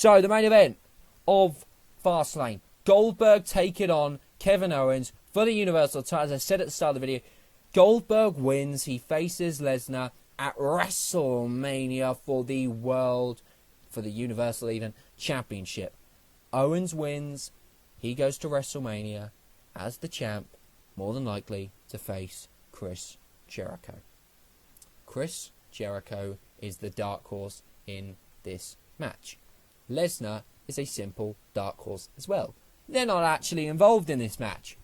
So, the main event of Fastlane. Goldberg taking on Kevin Owens for the Universal title. As I said at the start of the video, Goldberg wins. He faces Lesnar at WrestleMania for the Universal even, Championship. Owens wins. He goes to WrestleMania as the champ, more than likely to face Chris Jericho. Chris Jericho is the dark horse in this match. Lesnar is a simple dark horse as well. They're not actually involved in this match,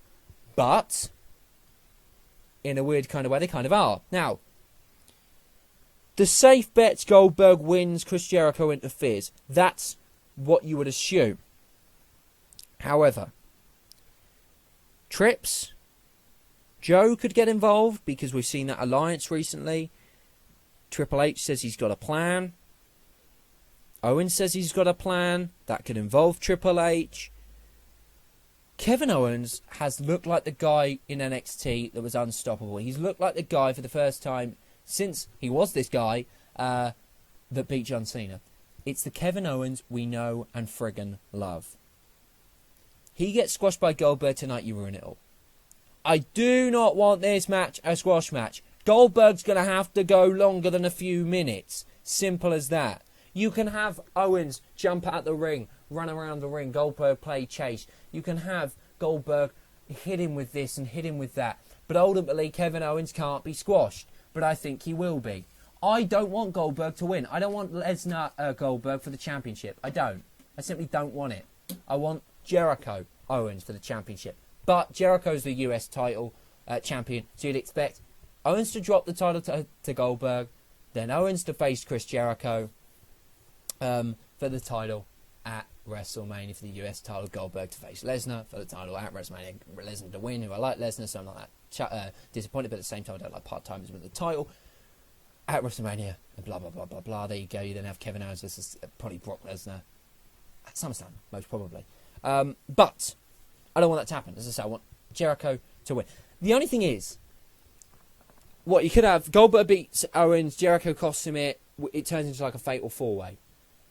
but in a weird kind of way, they kind of are. Now, the safe bet's Goldberg wins, Chris Jericho interferes. That's what you would assume. However, Trips, Joe could get involved because we've seen that alliance recently. Triple H says he's got a plan. Owens says he's got a plan. That could involve Triple H. Kevin Owens has looked like the guy in NXT that was unstoppable. He's looked like the guy for the first time since he was this guy that beat John Cena. It's the Kevin Owens we know and friggin' love. He gets squashed by Goldberg tonight, you ruin it all. I do not want this match a squash match. Goldberg's going to have to go longer than a few minutes. Simple as that. You can have Owens jump out the ring, run around the ring, Goldberg play chase. You can have Goldberg hit him with this and hit him with that. But ultimately, Kevin Owens can't be squashed. But I think he will be. I don't want Goldberg to win. I don't want Lesnar Goldberg for the championship. I don't. I simply don't want it. I want Jericho Owens for the championship. But Jericho's the US title champion, so you'd expect Owens to drop the title to Goldberg, then Owens to face Chris Jericho for the title at WrestleMania for the US title, Goldberg to face Lesnar for the title at WrestleMania, Lesnar to win, who I like Lesnar, so I'm not that disappointed, but at the same time I don't like part-timers with the title at WrestleMania, and blah, blah, blah, blah, blah. There you go. You then have Kevin Owens versus probably Brock Lesnar at SummerSlam, most probably. But I don't want that to happen. As I say, I want Jericho to win. The only thing is, what you could have, Goldberg beats Owens, Jericho costs him it turns into like a fatal four-way.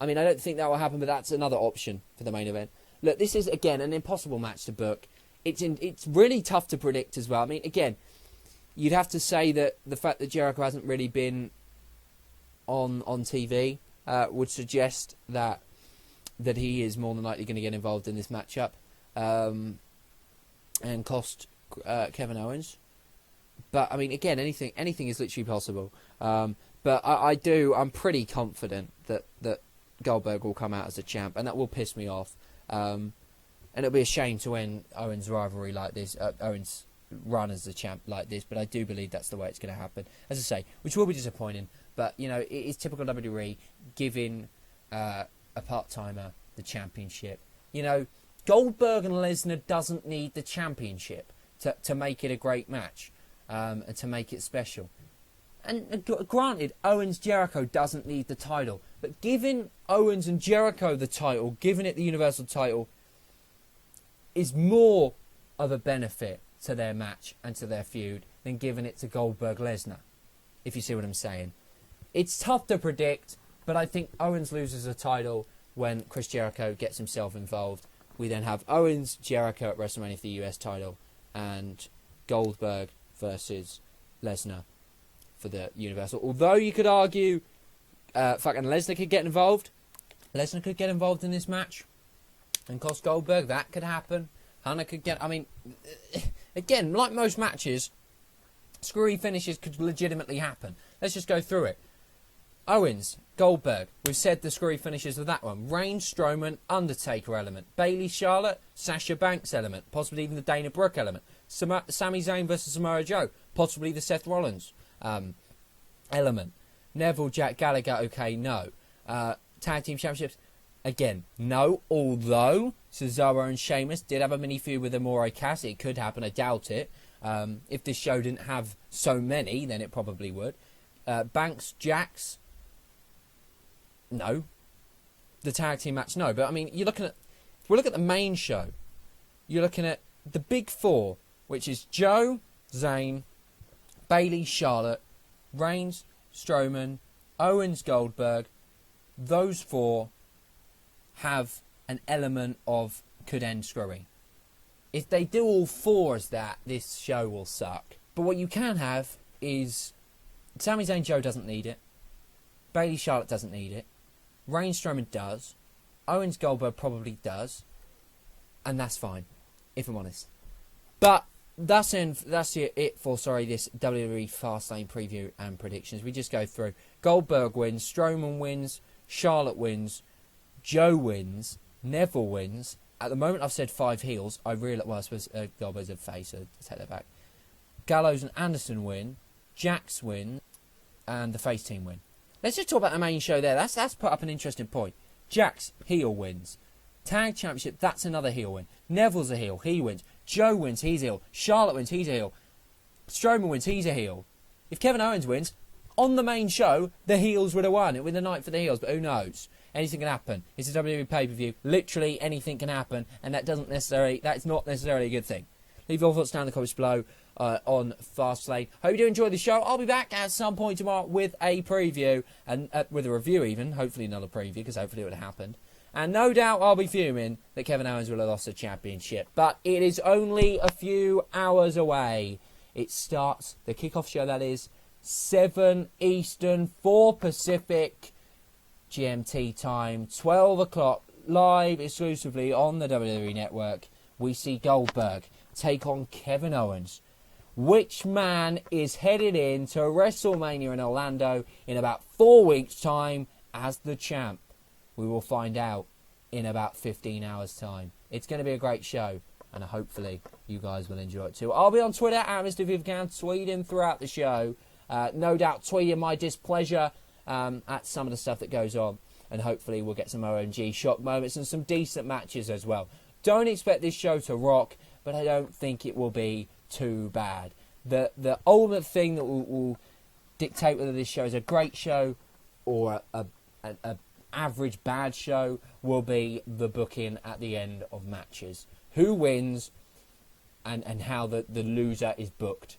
I mean, I don't think that will happen, but that's another option for the main event. Look, this is, again, an impossible match to book. It's really tough to predict as well. I mean, again, you'd have to say that the fact that Jericho hasn't really been on TV would suggest that he is more than likely going to get involved in this matchup and cost Kevin Owens. But I mean, again, anything is literally possible. But I'm pretty confident that Goldberg will come out as a champ, and that will piss me off. And it'll be a shame to end Owens' rivalry like this, Owens' run as a champ like this. But I do believe that's the way it's going to happen. As I say, which will be disappointing. But you know, it is typical WWE giving a part-timer the championship. You know, Goldberg and Lesnar doesn't need the championship to make it a great match and to make it special. And granted, Owens-Jericho doesn't need the title. But giving Owens and Jericho the title, giving it the Universal title, is more of a benefit to their match and to their feud than giving it to Goldberg-Lesnar, if you see what I'm saying. It's tough to predict, but I think Owens loses the title when Chris Jericho gets himself involved. We then have Owens-Jericho at WrestleMania for the US title and Goldberg versus Lesnar for the Universal. Although you could argue fucking Lesnar could get involved. Lesnar could get involved in this match and cost Goldberg. That could happen. Hunter could get... I mean, again, like most matches, screwy finishes could legitimately happen. Let's just go through it. Owens, Goldberg. We've said the screwy finishes of that one. Reigns, Strowman, Undertaker element. Bayley, Charlotte, Sasha Banks element. Possibly even the Dana Brooke element. Sami Zayn versus Samoa Joe. Possibly the Seth Rollins element. Neville, Jack Gallagher, okay, no. Tag Team Championships, again, no. Although Cesaro and Sheamus did have a mini feud with Amore Cass. It could happen, I doubt it. If this show didn't have so many, then it probably would. Banks, Jax, no. The tag team match, no. But I mean, you're looking at... If we look at the main show, you're looking at the big four, which is Joe, Zayn, Bayley, Charlotte, Reigns, Strowman, Owens, Goldberg. Those four have an element of could end screwy. If they do all four as that, this show will suck. But what you can have is Sami Zayn Joe doesn't need it. Bayley Charlotte doesn't need it. Reigns Strowman does. Owens Goldberg probably does. And that's fine, if I'm honest. But that's it for this WWE Fastlane preview and predictions. We just go through. Goldberg wins, Strowman wins, Charlotte wins, Joe wins, Neville wins. At the moment I've said 5 heels. I suppose Goldberg's a face, so I take that back. Gallows and Anderson win, Jax win, and the face team win. Let's just talk about the main show there. That's put up an interesting point. Jax, heel, wins. Tag Championship, that's another heel win. Neville's a heel, he wins. Joe wins, he's a heel. Charlotte wins, he's a heel. Strowman wins, he's a heel. If Kevin Owens wins, on the main show, the heels would have won. It would be the night for the heels, but who knows? Anything can happen. It's a WWE pay-per-view. Literally anything can happen, and that's not necessarily a good thing. Leave your thoughts down in the comments below on Fastlane. Hope you do enjoy the show. I'll be back at some point tomorrow with a preview, and with a review even. Hopefully another preview, because hopefully it would have happened. And no doubt I'll be fuming that Kevin Owens will have lost the championship. But it is only a few hours away. It starts, the kickoff show that is, 7 Eastern, 4 Pacific, GMT time, 12 o'clock, live exclusively on the WWE Network. We see Goldberg take on Kevin Owens. Which man is headed into WrestleMania in Orlando in about 4 weeks' time as the champ? We will find out in about 15 hours' time. It's going to be a great show, and hopefully you guys will enjoy it too. I'll be on Twitter at MrWWEcam, tweeting throughout the show. No doubt tweeting my displeasure at some of the stuff that goes on, and hopefully we'll get some OMG shock moments and some decent matches as well. Don't expect this show to rock, but I don't think it will be too bad. The ultimate thing that will dictate whether this show is a great show or a average bad show will be the booking at the end of matches. Who wins and how the loser is booked.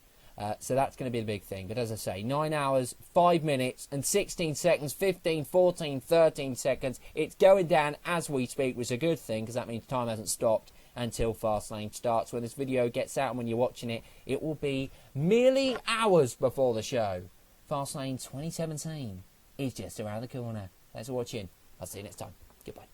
So that's going to be the big thing. But as I say, 9 hours, 5 minutes and 16 seconds, 15, 14, 13 seconds. It's going down as we speak, which is a good thing, because that means time hasn't stopped until Fastlane starts. When this video gets out and when you're watching it, it will be merely hours before the show. Fastlane 2017 is just around the corner. Thanks for watching. I'll see you next time. Goodbye.